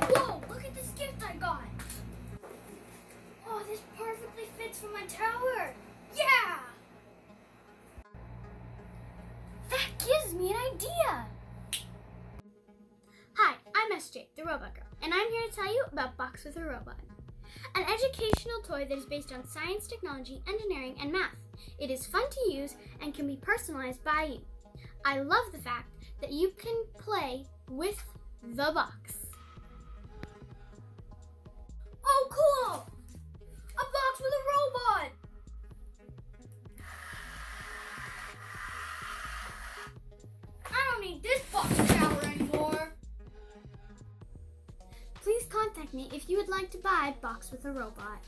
Whoa, look at this gift I got. Oh, this perfectly fits for my tower. Yeah! That gives me an idea. Hi, I'm SJ, the Robot Girl, and I'm here to tell you about Box with a Robot, an educational toy that is based on science, technology, engineering, and math. It is fun to use and can be personalized by you. I love the fact that you can play with the box. Oh, cool! A box with a robot! I don't need this box tower anymore. Please contact me if you would like to buy Box with a Robot.